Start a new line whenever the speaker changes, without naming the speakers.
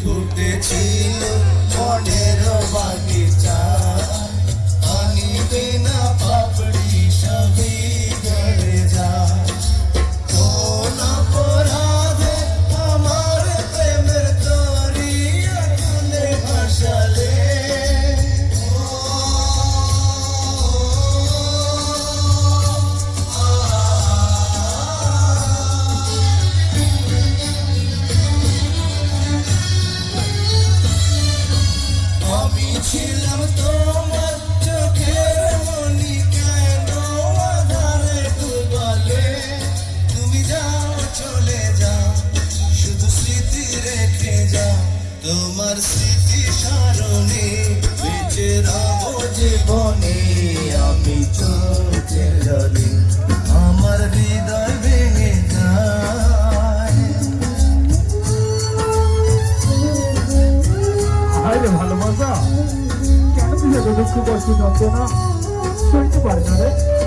ফুটেছিল মনের বাগিচা পানি বিনা পাপড়ি সবই ঝরে যায় কোন অপরাধে আমার প্রেমের তরি আগুনে ভাসালে ছিলাম তোমার চোখের মনি কেন আধারে ডুবালে তুমি যাও চলে যাও শুধু স্মৃতি রেখে যাও তোমার স্মৃতি স্মরণে বেঁচে রব জীবনে আমি চোখের জলে আমার হৃদয় ভেঙে যায়
ভালোবাসা কেন তুই এত দুঃখ কষ্ট যন্ত্রণা সইতে পারে না রে